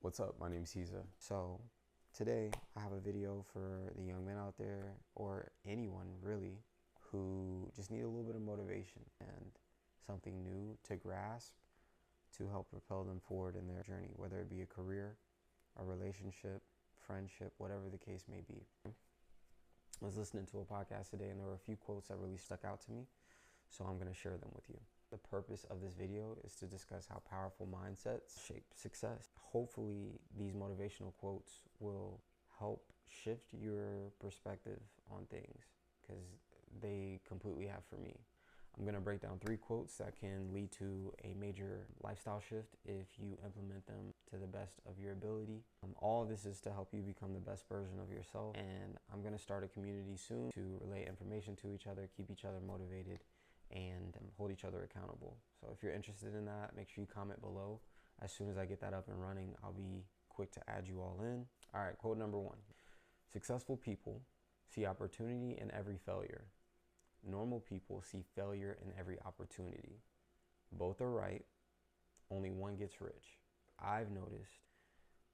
What's up? My name's Hiza. So today I have a video for the young men out there, or anyone really, who just need a little bit of motivation and something new to grasp to help propel them forward in their journey, whether it be a career, a relationship, friendship, whatever the case may be. I was listening to a podcast today and there were a few quotes that really stuck out to me, so I'm going to share them with you. The purpose of this video is to discuss how powerful mindsets shape success. Hopefully, these motivational quotes will help shift your perspective on things, because they completely have for me. I'm going to break down 3 quotes that can lead to a major lifestyle shift if you implement them to the best of your ability. All of this is to help you become the best version of yourself, and I'm going to start a community soon to relay information to each other, keep each other motivated, and hold each other accountable. So if you're interested in that, make sure you comment below. As soon as I get that up and running, I'll be quick to add you all in. All right, quote number 1. Successful people see opportunity in every failure. Normal people see failure in every opportunity. Both are right, only one gets rich. I've noticed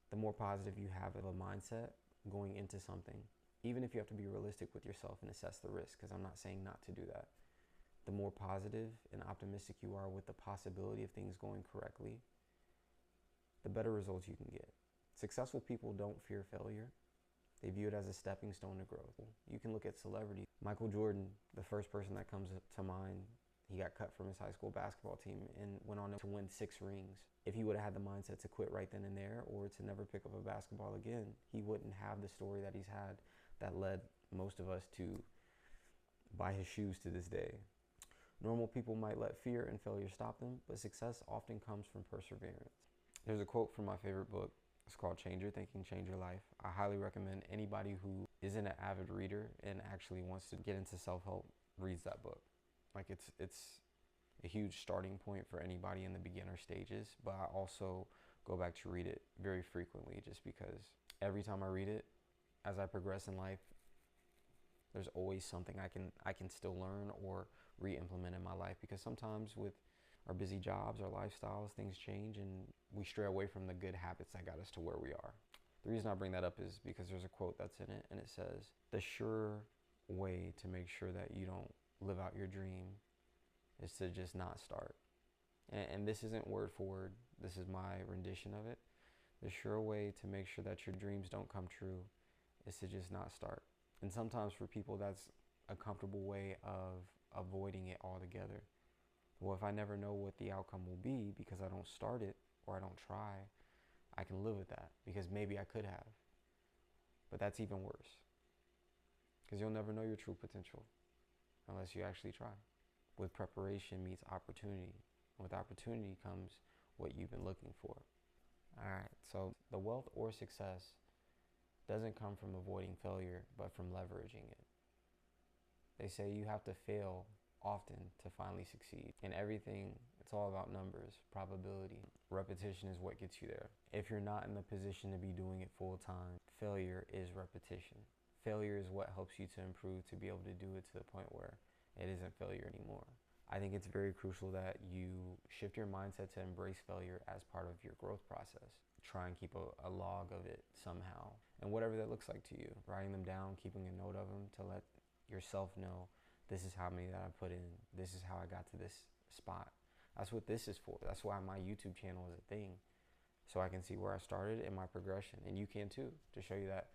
the more positive you have of a mindset going into something, even if you have to be realistic with yourself and assess the risk, because I'm not saying not to do that. The more positive and optimistic you are with the possibility of things going correctly, the better results you can get. Successful people don't fear failure. They view it as a stepping stone to growth. You can look at celebrities. Michael Jordan, the first person that comes to mind, he got cut from his high school basketball team and went on to win 6 rings. If he would have had the mindset to quit right then and there, or to never pick up a basketball again, he wouldn't have the story that he's had that led most of us to buy his shoes to this day. Normal people might let fear and failure stop them, but success often comes from perseverance. There's a quote from my favorite book. It's called Change Your Thinking, Change Your Life. I highly recommend anybody who isn't an avid reader and actually wants to get into self-help reads that book. Like it's a huge starting point for anybody in the beginner stages, but I also go back to read it very frequently just because every time I read it, as I progress in life, there's always something I can still learn or re-implement in my life, because sometimes with our busy jobs, our lifestyles, things change and we stray away from the good habits that got us to where we are. The reason I bring that up is because there's a quote that's in it and it says, the sure way to make sure that you don't live out your dream is to just not start. And this isn't word for word, this is my rendition of it. The sure way to make sure that your dreams don't come true is to just not start. And sometimes for people, that's a comfortable way of avoiding it altogether. Well, if I never know what the outcome will be because I don't start it or I don't try, I can live with that because maybe I could have. But that's even worse, because you'll never know your true potential unless you actually try. With preparation meets opportunity. With opportunity comes what you've been looking for. All right, so the wealth or success doesn't come from avoiding failure, but from leveraging it. They say you have to fail often to finally succeed. In everything, it's all about numbers, probability. Repetition is what gets you there. If you're not in the position to be doing it full time, failure is repetition. Failure is what helps you to improve, to be able to do it to the point where it isn't failure anymore. I think it's very crucial that you shift your mindset to embrace failure as part of your growth process. Try and keep a log of it somehow, and whatever that looks like to you. Writing them down, keeping a note of them to let yourself know, this is how many that I put in, this is how I got to this spot. That's what this is for. That's why my YouTube channel is a thing, so I can see where I started and my progression, and you can too, to show you that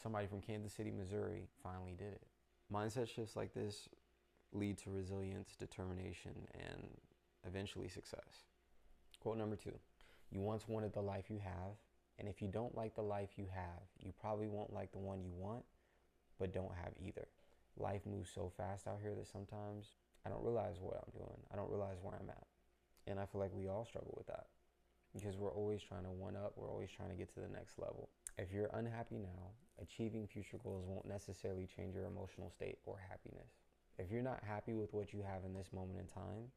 somebody from Kansas City, Missouri finally did it. Mindset shifts like this lead to resilience, determination, and eventually success. Quote number 2. You once wanted the life you have, and if you don't like the life you have, you probably won't like the one you want, but don't have either. Life moves so fast out here that sometimes I don't realize what I'm doing. I don't realize where I'm at. And I feel like we all struggle with that, because we're always trying to one up, we're always trying to get to the next level. If you're unhappy now, achieving future goals won't necessarily change your emotional state or happiness. If you're not happy with what you have in this moment in time,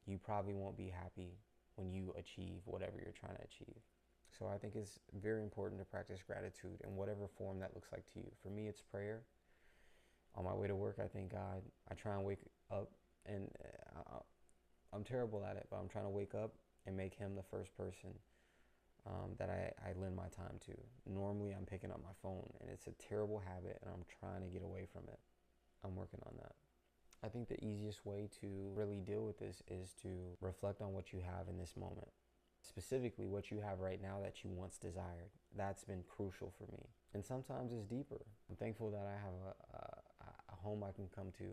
you probably won't be happy when you achieve whatever you're trying to achieve. So I think it's very important to practice gratitude in whatever form that looks like to you. For me, it's prayer. On my way to work, I thank God. I try and wake up, and I'm terrible at it, but I'm trying to wake up and make him the first person that I lend my time to. Normally I'm picking up my phone, and it's a terrible habit, and I'm trying to get away from it. I'm working on that. I think the easiest way to really deal with this is to reflect on what you have in this moment. Specifically, what you have right now that you once desired. That's been crucial for me. And sometimes it's deeper. I'm thankful that I have a home I can come to,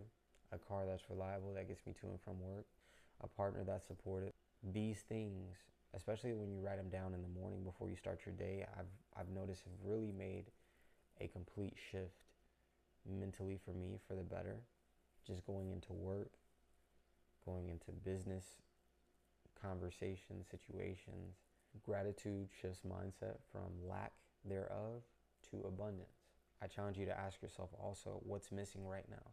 a car that's reliable, that gets me to and from work, a partner that's supportive. These things, especially when you write them down in the morning before you start your day, I've noticed have really made a complete shift mentally for me for the better. Just going into work, going into business, conversations, situations. Gratitude shifts mindset from lack thereof to abundance. I challenge you to ask yourself also, what's missing right now?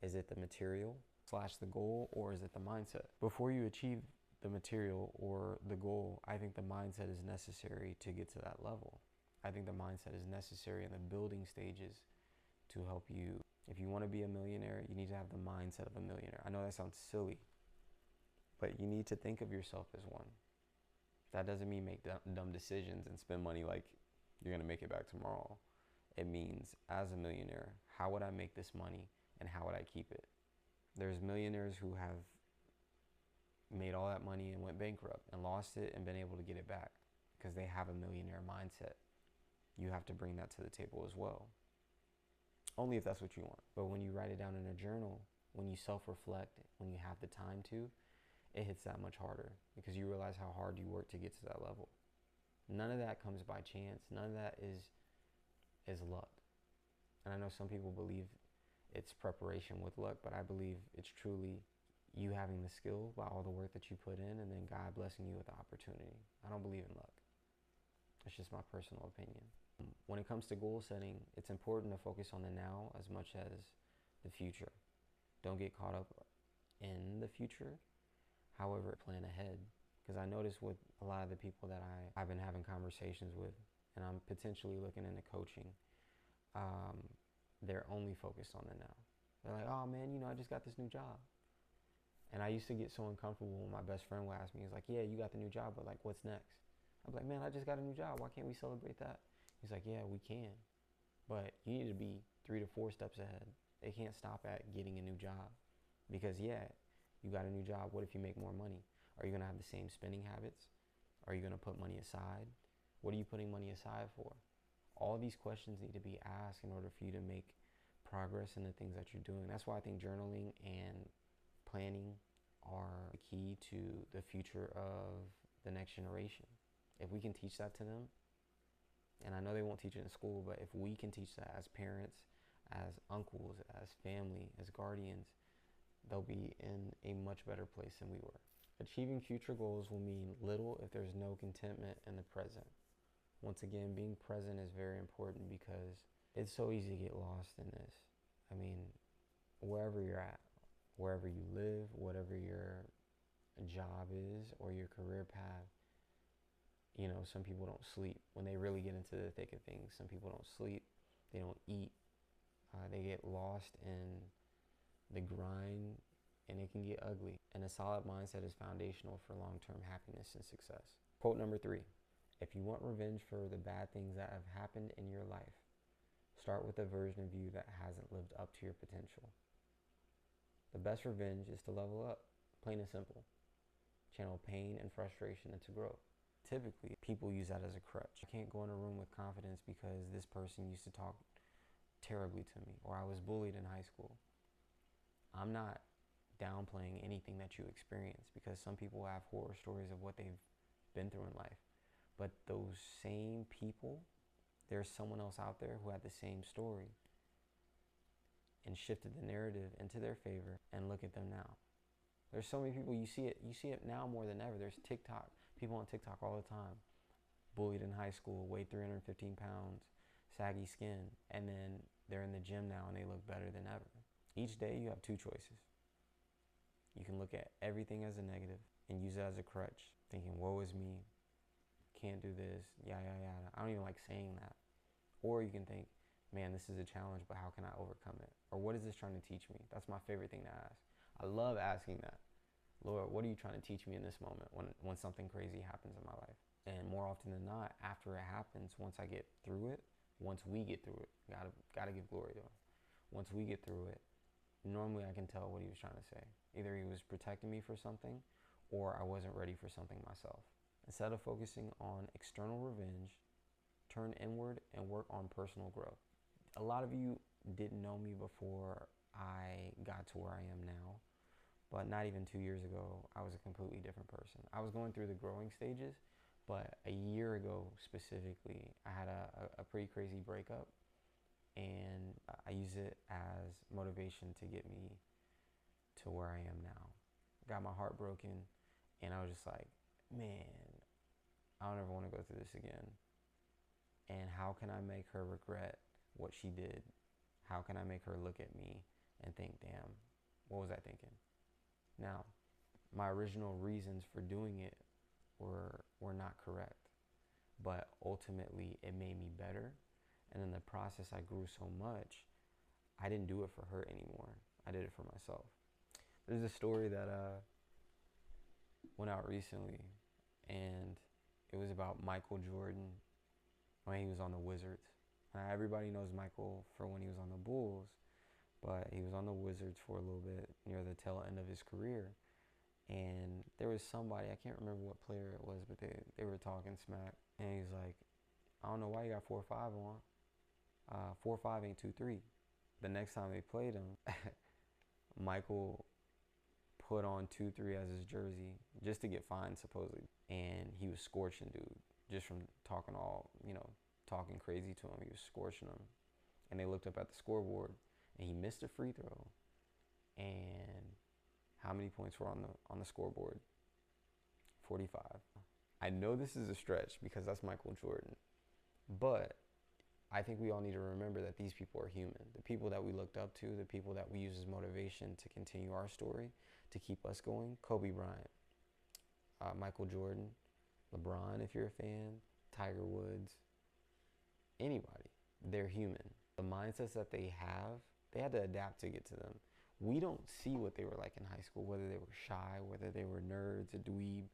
Is it the material / the goal, or is it the mindset? Before you achieve the material or the goal, I think the mindset is necessary to get to that level. I think the mindset is necessary in the building stages to help you. If you want to be a millionaire, you need to have the mindset of a millionaire. I know that sounds silly, but you need to think of yourself as one. That doesn't mean make dumb decisions and spend money like you're going to make it back tomorrow. It means, as a millionaire, how would I make this money and how would I keep it? There's millionaires who have made all that money and went bankrupt and lost it and been able to get it back because they have a millionaire mindset. You have to bring that to the table as well. Only if that's what you want. But when you write it down in a journal, when you self-reflect, when you have the time to, it hits that much harder because you realize how hard you work to get to that level. None of that comes by chance. None of that is luck. And I know some people believe it's preparation with luck, but I believe it's truly you having the skill by all the work that you put in and then God blessing you with the opportunity. I don't believe in luck. It's just my personal opinion. When it comes to goal setting, it's important to focus on the now as much as the future. Don't get caught up in the future. However, plan ahead. Because I notice with a lot of the people that I've been having conversations with, and I'm potentially looking into coaching, they're only focused on the now. They're like, oh man, I just got this new job. And I used to get so uncomfortable when my best friend would ask me, he's like, yeah, you got the new job, but like, what's next? I'm like, man, I just got a new job. Why can't we celebrate that? He's like, yeah, we can. But you need to be 3 to 4 steps ahead. They can't stop at getting a new job. Because yeah, you got a new job. What if you make more money? Are you going to have the same spending habits? Are you going to put money aside? What are you putting money aside for? All these questions need to be asked in order for you to make progress in the things that you're doing. That's why I think journaling and planning are key to the future of the next generation. If we can teach that to them, and I know they won't teach it in school, but if we can teach that as parents, as uncles, as family, as guardians, they'll be in a much better place than we were. Achieving future goals will mean little if there's no contentment in the present. Once again, being present is very important because it's so easy to get lost in this. I mean, wherever you're at, wherever you live, whatever your job is or your career path, some people don't sleep. When they really get into the thick of things, some people don't sleep, they don't eat, they get lost in the grind, and it can get ugly. And a solid mindset is foundational for long-term happiness and success. Quote number 3, if you want revenge for the bad things that have happened in your life, start with a version of you that hasn't lived up to your potential. The best revenge is to level up, plain and simple. Channel pain and frustration into growth. Typically, people use that as a crutch. I can't go in a room with confidence because this person used to talk terribly to me, or I was bullied in high school. I'm not downplaying anything that you experience because some people have horror stories of what they've been through in life. But those same people, there's someone else out there who had the same story and shifted the narrative into their favor, and look at them now. There's so many people, you see it now more than ever. There's people on TikTok all the time, bullied in high school, weighed 315 pounds, saggy skin, and then they're in the gym now and they look better than ever. Each day you have 2 choices. You can look at everything as a negative and use it as a crutch, thinking, woe is me, can't do this, yada, yada, yada. I don't even like saying that. Or you can think, man, this is a challenge, but how can I overcome it? Or what is this trying to teach me? That's my favorite thing to ask. I love asking that. Lord, what are you trying to teach me in this moment when something crazy happens in my life? And more more often than not, after it happens, once I get through it, once we get through it, gotta give glory to him. Once we get through it, normally I can tell what he was trying to say. Either he was protecting me for something, or I wasn't ready for something myself. Instead of focusing on external revenge, turn inward and work on personal growth. A lot of you didn't know me before I got to where I am now, but not even 2 years ago, I was a completely different person. I was going through the growing stages, but a year ago specifically, I had a pretty crazy breakup, and I use it as motivation to get me to where I am now. Got my heart broken, and I was just like, man, I don't ever want to go through this again. And how can I make her regret what she did? How can I make her look at me and think, damn, what was I thinking? Now, my original reasons for doing it were not correct, but ultimately it made me better. And in the process, I grew so much, I didn't do it for her anymore. I did it for myself. There's a story that went out recently, and it was about Michael Jordan when he was on the Wizards. Everybody knows Michael for when he was on the Bulls, but he was on the Wizards for a little bit near the tail end of his career. And there was somebody, I can't remember what player it was, but they were talking smack. And he's like, I don't know why you got 4-5 on. 4-5 ain't 2-3. The next time they played him, Michael put on 2-3 as his jersey just to get fined, supposedly. And he was scorching dude just from talking talking crazy to him. He was scorching him. And they looked up at the scoreboard, and he missed a free throw. And how many points were on the scoreboard? 45. I know this is a stretch because that's Michael Jordan, but I think we all need to remember that these people are human. The people that we looked up to, the people that we use as motivation to continue our story, to keep us going. Kobe Bryant, Michael Jordan, LeBron if you're a fan, Tiger Woods, anybody. They're human. The mindsets that they have, they had to adapt to get to them. We don't see what they were like in high school, whether they were shy, whether they were nerds, a dweeb.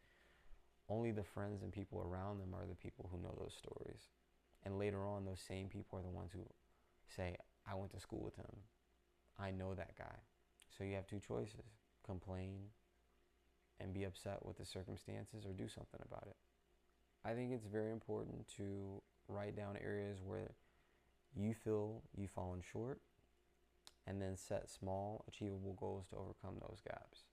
Only the friends and people around them are the people who know those stories. And later on, those same people are the ones who say, I went to school with him. I know that guy. So you have two choices: complain and be upset with the circumstances, or do something about it. I think it's very important to write down areas where you feel you've fallen short, and then set small, achievable goals to overcome those gaps.